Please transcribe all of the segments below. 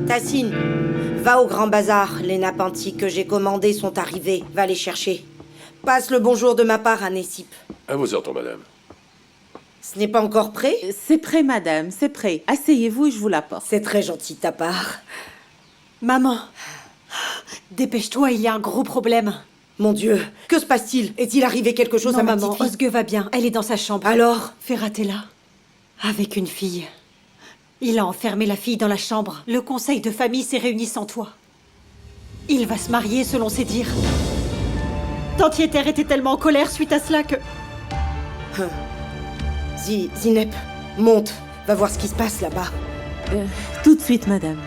Tassine, va au Grand Bazar. Les nappes antiques que j'ai commandées sont arrivées. Va les chercher. Passe le bonjour de ma part à Nessip. À vos ordres, madame. Ce n'est pas encore prêt? C'est prêt, madame, c'est prêt. Asseyez-vous et je vous l'apporte. C'est très gentil de ta part. Maman, dépêche-toi, il y a un gros problème. Mon Dieu, que se passe-t-il? Est-il arrivé quelque chose Non, à ma maman, petite fille? Osgue va bien, elle est dans sa chambre. Alors? Ferrat est là, avec une fille. Il a enfermé la fille dans la chambre. Le conseil de famille s'est réuni sans toi. Il va se marier selon ses dires. Tante Yeter était tellement en colère suite à cela que... Zineb, monte. Va voir ce qui se passe là-bas. Tout de suite, madame.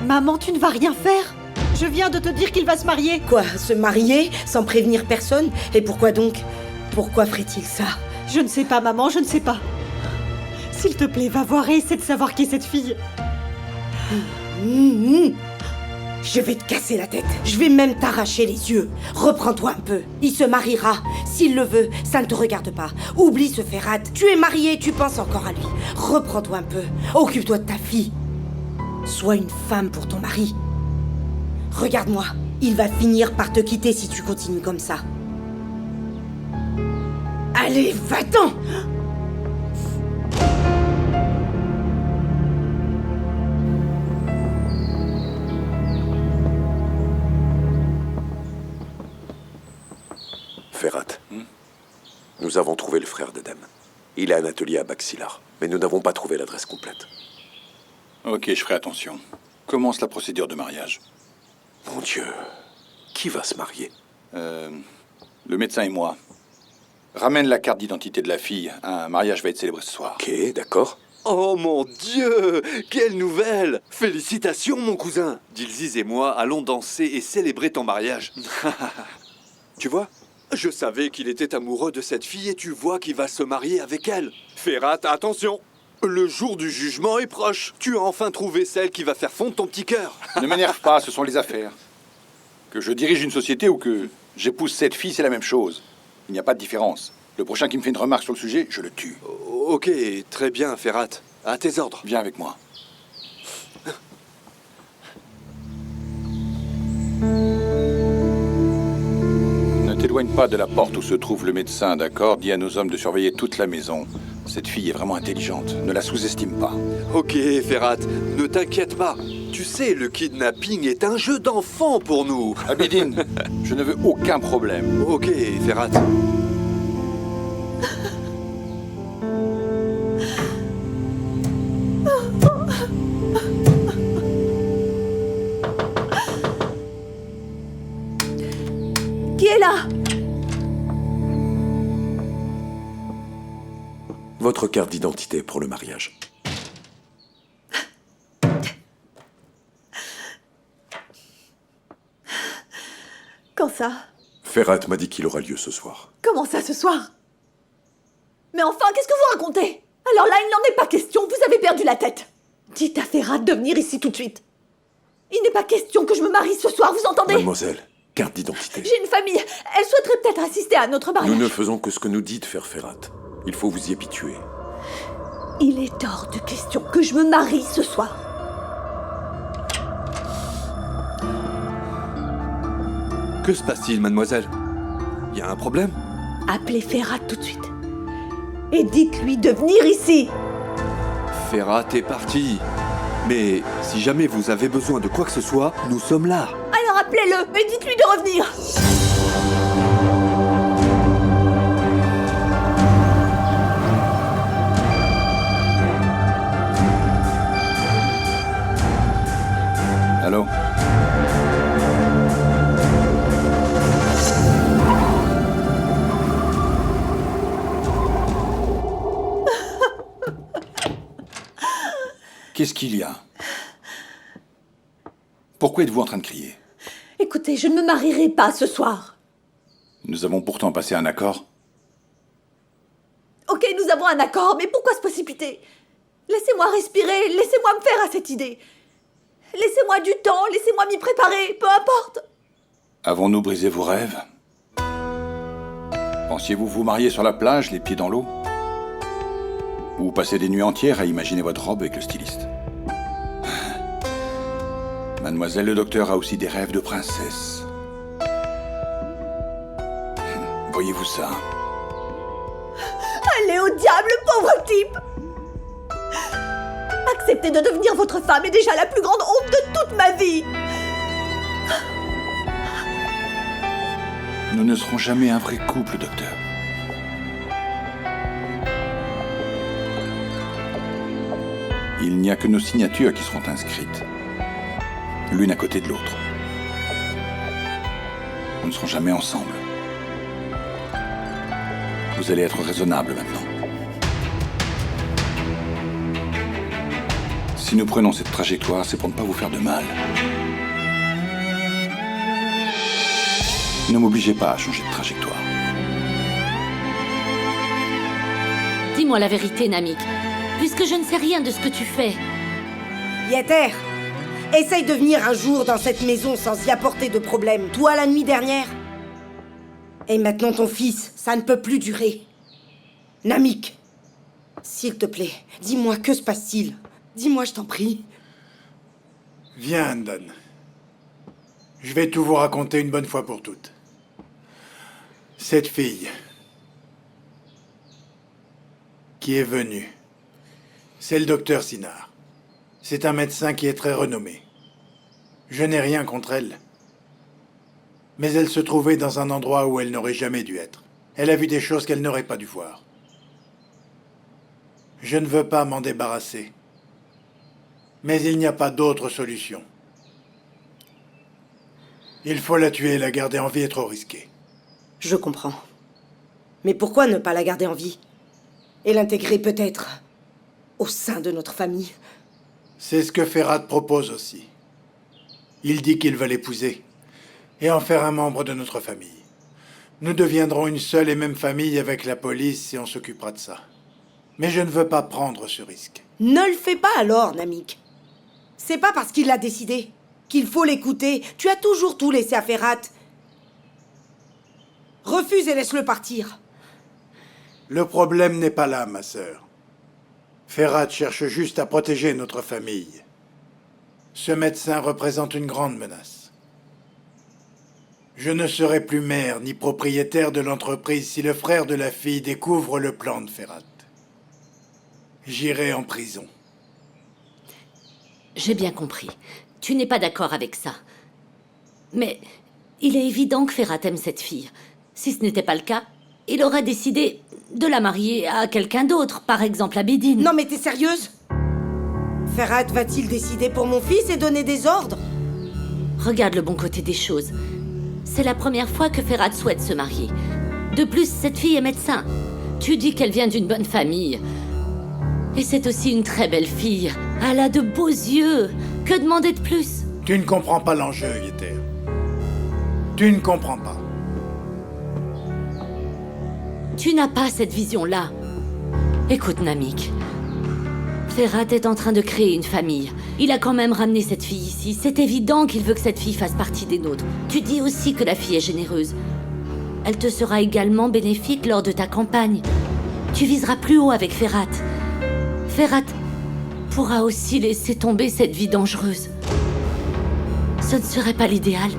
Maman, tu ne vas rien faire? Je viens de te dire qu'il va se marier. Quoi? Se marier? Sans prévenir personne? Et pourquoi donc? Pourquoi ferait-il ça? Je ne sais pas, maman, je ne sais pas. S'il te plaît, va voir et essaie de savoir qui est cette fille. Je vais te casser la tête. Je vais même t'arracher les yeux. Reprends-toi un peu. Il se mariera. S'il le veut, ça ne te regarde pas. Oublie ce Ferrat. Tu es marié, tu penses encore à lui. Reprends-toi un peu. Occupe-toi de ta fille. Sois une femme pour ton mari. Regarde-moi. Il va finir par te quitter si tu continues comme ça. Allez, va-t'en! Ferrat, nous avons trouvé le frère d'Edem. Il a un atelier à Baxilar, mais nous n'avons pas trouvé l'adresse complète. Ok, je ferai attention. Commence la procédure de mariage. Mon Dieu, qui va se marier? Le médecin et moi. Ramène la carte d'identité de la fille. Un mariage va être célébré ce soir. Ok, d'accord. Oh mon Dieu! Quelle nouvelle! Félicitations, mon cousin! Dilziz et moi allons danser et célébrer ton mariage. Tu vois? Je savais qu'il était amoureux de cette fille et tu vois qu'il va se marier avec elle. Ferrat, attention! Le jour du jugement est proche. Tu as enfin trouvé celle qui va faire fondre ton petit cœur. Ne m'énerve pas, ce sont les affaires. Que je dirige une société ou que j'épouse cette fille, c'est la même chose. Il n'y a pas de différence. Le prochain qui me fait une remarque sur le sujet, je le tue. Ok, très bien, Ferrat. À tes ordres. Viens avec moi. Ne t'éloigne pas de la porte où se trouve le médecin, d'accord? Dis à nos hommes de surveiller toute la maison. Cette fille est vraiment intelligente. Ne la sous-estime pas. Ok, Ferrat, ne t'inquiète pas. Tu sais, le kidnapping est un jeu d'enfant pour nous. Abidine, je ne veux aucun problème. Ok, Ferrat. Qui est là? Votre carte d'identité pour le mariage. Quand ça? Ferrat m'a dit qu'il aura lieu ce soir. Comment ça, ce soir? Mais enfin, qu'est-ce que vous racontez? Alors là, il n'en est pas question, vous avez perdu la tête. Dites à Ferrat de venir ici tout de suite. Il n'est pas question que je me marie ce soir, vous entendez? Mademoiselle, carte d'identité. J'ai une famille, elle souhaiterait peut-être assister à notre mariage. Nous ne faisons que ce que nous dit de faire Ferrat. Il faut vous y habituer. Il est hors de question que je me marie ce soir. Que se passe-t-il, mademoiselle? Y a un problème? Appelez Ferrat tout de suite. Et dites-lui de venir ici. Ferrat est parti. Mais si jamais vous avez besoin de quoi que ce soit, nous sommes là. Alors appelez-le et dites-lui de revenir. Allô? Qu'est-ce qu'il y a? Pourquoi êtes-vous en train de crier? Écoutez, je ne me marierai pas ce soir. Nous avons pourtant passé un accord. Ok, nous avons un accord, mais pourquoi se précipiter? Laissez-moi respirer, laissez-moi me faire à cette idée. Laissez-moi du temps, laissez-moi m'y préparer, peu importe. Avons-nous brisé vos rêves? Pensiez-vous vous marier sur la plage, les pieds dans l'eau? Ou passer des nuits entières à imaginer votre robe avec le styliste. Mademoiselle le docteur a aussi des rêves de princesse. Voyez-vous ça? Allez au diable, pauvre type! Accepter de devenir votre femme est déjà la plus grande honte de toute ma vie! Nous ne serons jamais un vrai couple, docteur. Il n'y a que nos signatures qui seront inscrites, l'une à côté de l'autre. Nous ne serons jamais ensemble. Vous allez être raisonnable maintenant. Si nous prenons cette trajectoire, c'est pour ne pas vous faire de mal. Ne m'obligez pas à changer de trajectoire. Dis-moi la vérité, Namik. Puisque je ne sais rien de ce que tu fais. Yeter, essaye de venir un jour dans cette maison sans y apporter de problème. Toi, la nuit dernière. Et maintenant ton fils, ça ne peut plus durer. Namik, s'il te plaît, dis-moi, que se passe-t-il? Dis-moi, je t'en prie. Viens, Andon. Je vais tout vous raconter une bonne fois pour toutes. Cette fille qui est venue, c'est le docteur Sinard. C'est un médecin qui est très renommé. Je n'ai rien contre elle. Mais elle se trouvait dans un endroit où elle n'aurait jamais dû être. Elle a vu des choses qu'elle n'aurait pas dû voir. Je ne veux pas m'en débarrasser. Mais il n'y a pas d'autre solution. Il faut la tuer, la garder en vie est trop risqué. Je comprends. Mais pourquoi ne pas la garder en vie? Et l'intégrer peut-être au sein de notre famille? C'est ce que Ferhat propose aussi. Il dit qu'il va l'épouser et en faire un membre de notre famille. Nous deviendrons une seule et même famille avec la police et on s'occupera de ça. Mais je ne veux pas prendre ce risque. Ne le fais pas alors, Namik. C'est pas parce qu'il l'a décidé qu'il faut l'écouter. Tu as toujours tout laissé à Ferhat. Refuse et laisse-le partir. Le problème n'est pas là, ma sœur. Ferhat cherche juste à protéger notre famille. Ce médecin représente une grande menace. Je ne serai plus maire ni propriétaire de l'entreprise si le frère de la fille découvre le plan de Ferhat. J'irai en prison. J'ai bien compris. Tu n'es pas d'accord avec ça. Mais il est évident que Ferhat aime cette fille. Si ce n'était pas le cas, il aurait décidé de la marier à quelqu'un d'autre, par exemple à Bédine. Non mais t'es sérieuse? Ferhat va-t-il décider pour mon fils et donner des ordres? Regarde le bon côté des choses. C'est la première fois que Ferhat souhaite se marier. De plus, cette fille est médecin. Tu dis qu'elle vient d'une bonne famille. Et c'est aussi une très belle fille. Elle a de beaux yeux. Que demander de plus? Tu ne comprends pas l'enjeu, Yeter. Tu ne comprends pas. Tu n'as pas cette vision-là. Écoute, Namik. Ferhat est en train de créer une famille. Il a quand même ramené cette fille ici. C'est évident qu'il veut que cette fille fasse partie des nôtres. Tu dis aussi que la fille est généreuse. Elle te sera également bénéfique lors de ta campagne. Tu viseras plus haut avec Ferhat. Ferhat pourra aussi laisser tomber cette vie dangereuse. Ce ne serait pas l'idéal.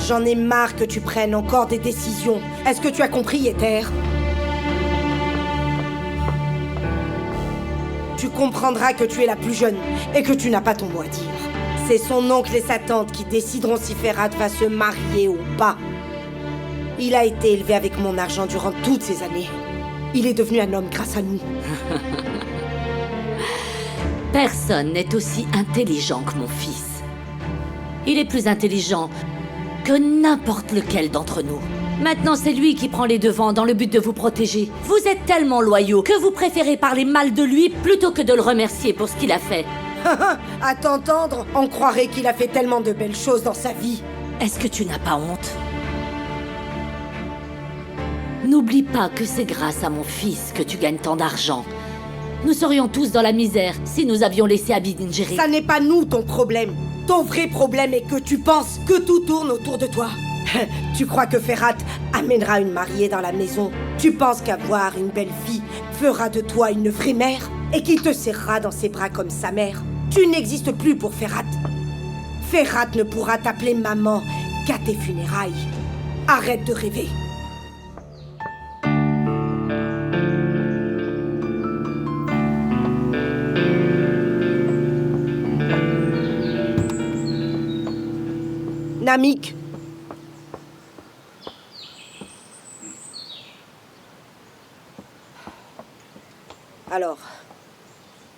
J'en ai marre que tu prennes encore des décisions. Est-ce que tu as compris, Yeter? Tu comprendras que tu es la plus jeune et que tu n'as pas ton mot à dire. C'est son oncle et sa tante qui décideront si Ferhat va se marier ou pas. Il a été élevé avec mon argent durant toutes ces années. Il est devenu un homme grâce à nous. Personne n'est aussi intelligent que mon fils. Il est plus intelligent que n'importe lequel d'entre nous. Maintenant, c'est lui qui prend les devants dans le but de vous protéger. Vous êtes tellement loyaux que vous préférez parler mal de lui plutôt que de le remercier pour ce qu'il a fait. À t'entendre, on croirait qu'il a fait tellement de belles choses dans sa vie. Est-ce que tu n'as pas honte? N'oublie pas que c'est grâce à mon fils que tu gagnes tant d'argent. Nous serions tous dans la misère si nous avions laissé Abidin gérer. Ça n'est pas nous ton problème. Ton vrai problème est que tu penses que tout tourne autour de toi. Tu crois que Ferhat amènera une mariée dans la maison? Tu penses qu'avoir une belle fille fera de toi une vraie mère et qu'il te serrera dans ses bras comme sa mère? Tu n'existes plus pour Ferhat. Ferhat ne pourra t'appeler maman qu'à tes funérailles. Arrête de rêver. Namik. Alors,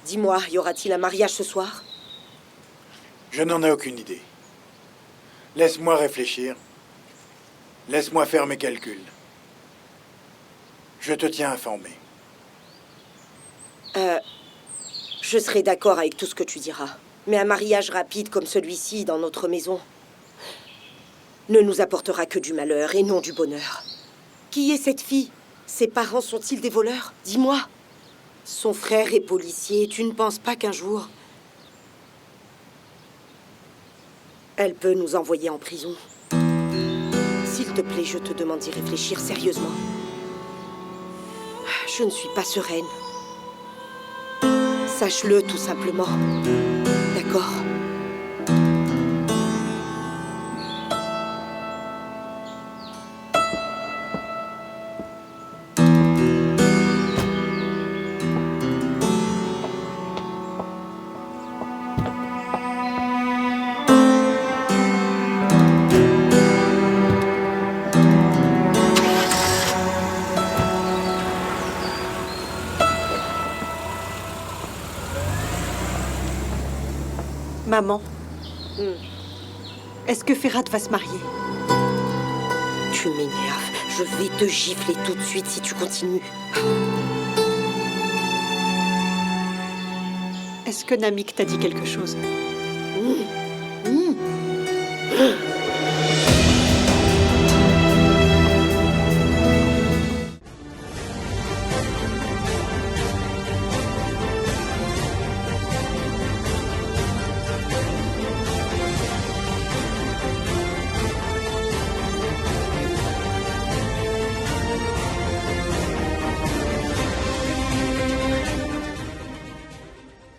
dis-moi, y aura-t-il un mariage ce soir? Je n'en ai aucune idée. Laisse-moi réfléchir. Laisse-moi faire mes calculs. Je te tiens informé. Je serai d'accord avec tout ce que tu diras. Mais un mariage rapide comme celui-ci dans notre maison ne nous apportera que du malheur et non du bonheur. Qui est cette fille? Ses parents sont-ils des voleurs? Dis-moi. Son frère est policier. Tu ne penses pas qu'un jour elle peut nous envoyer en prison? S'il te plaît, je te demande d'y réfléchir sérieusement. Je ne suis pas sereine. Sache-le tout simplement. D'accord? Maman, est-ce que Ferhat va se marier? Tu m'énerves. Je vais te gifler tout de suite si tu continues. Est-ce que Namik t'a dit quelque chose?